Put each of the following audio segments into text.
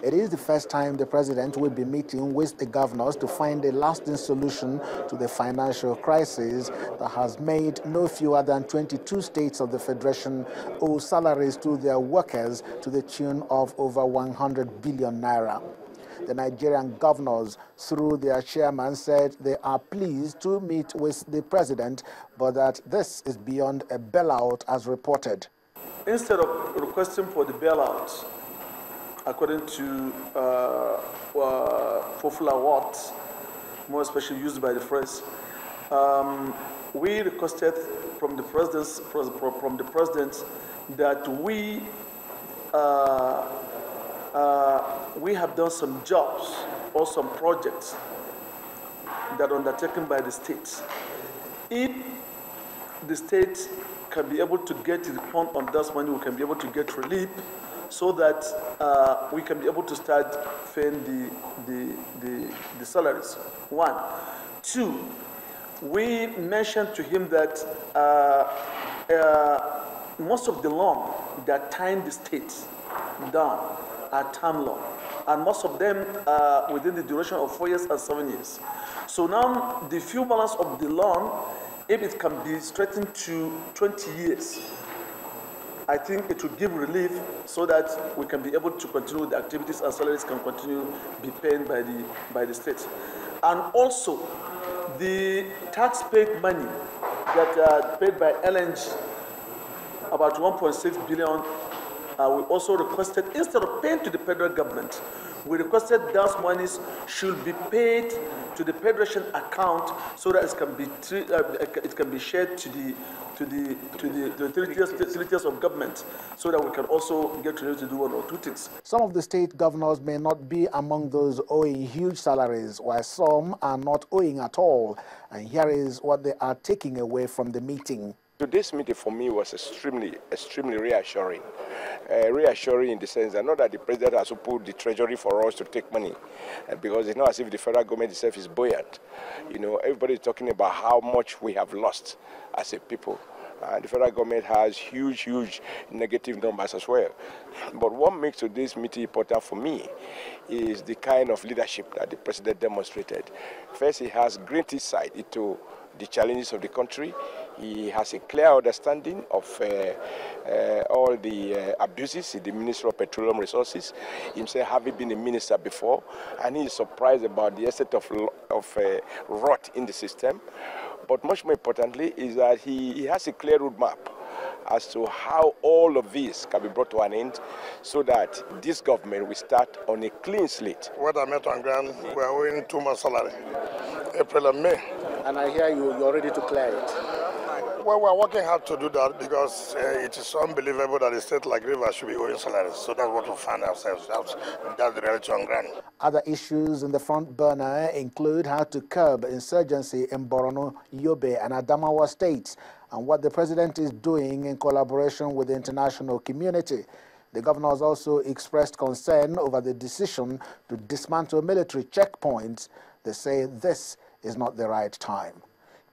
It is the first time the president will be meeting with the governors to find a lasting solution to the financial crisis that has made no fewer than 22 states of the Federation owe salaries to their workers to the tune of over 100 billion naira. The Nigerian governors, through their chairman, said they are pleased to meet with the president, but that this is beyond a bailout as reported. Instead of requesting for the bailout, according to popular words, more especially used by the press, we requested from the president that we have done some jobs or some projects that are undertaken by the states. If the states can be able to get the refund on that money, we can be able to get relief so that we can be able to start paying the salaries. 1. 2, we mentioned to him that most of the loan that tying the states down are term loan, and most of them within the duration of 4 years and 7 years. So now the fuel balance of the loan, if it can be straightened to 20 years, I think it will give relief so that we can be able to continue the activities and salaries can continue to be paid by the state. And also the tax paid money that are paid by LNG, about 1.6 billion, we also requested, instead of paying to the federal government, we requested those monies should be paid to the federation account so that it can be shared to the utilities of government, so that we can also get ready to do 1 or 2 things. Some of the state governors may not be among those owing huge salaries, while some are not owing at all. And here is what they are taking away from the meeting. Today's meeting for me was extremely reassuring. Reassuring in the sense that not that the president has to put the treasury for us to take money, because it's not as if the federal government itself is buoyant. You know, everybody is talking about how much we have lost as a people. The federal government has huge negative numbers as well. But what makes today's meeting important for me is the kind of leadership that the president demonstrated. First, he has great insight into the challenges of the country. He has a clear understanding of all the abuses in the Ministry of Petroleum Resources, himself having been a minister before, and he is surprised about the extent of rot in the system. But much more importantly is that he has a clear roadmap as to how all of this can be brought to an end so that this government will start on a clean slate. What I met on ground, we are owing 2 months' salary, April and May. And I hear you're ready to clear it. Well, we're working hard to do that because it is unbelievable that a state like Rivers should be owing salaries. So that's what we find ourselves. That's the reality on ground. Other issues in the front burner include how to curb insurgency in Borno, Yobe, and Adamawa states, and what the president is doing in collaboration with the international community. The governors also expressed concern over the decision to dismantle military checkpoints. They say this is not the right time.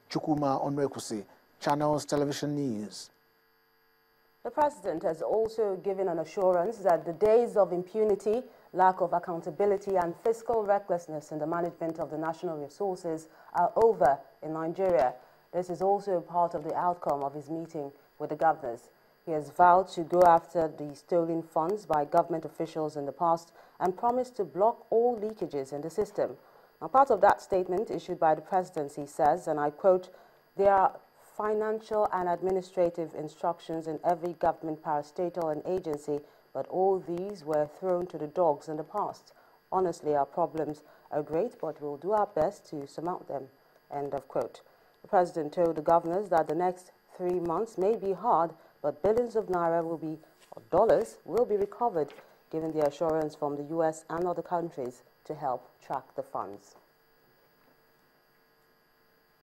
Chukuma Onwekusi, Channels Television News. The president has also given an assurance that the days of impunity, lack of accountability and fiscal recklessness in the management of the national resources are over in Nigeria. This is also part of the outcome of his meeting with the governors. He has vowed to go after the stolen funds by government officials in the past and promised to block all leakages in the system. Now, part of that statement issued by the presidency says, and I quote, "There are financial and administrative instructions in every government parastatal and agency, but all these were thrown to the dogs in the past. Honestly, our problems are great, but we'll do our best to surmount them." End of quote. The president told the governors that the next 3 months may be hard, but billions of naira dollars will be recovered, given the assurance from the US and other countries to help track the funds.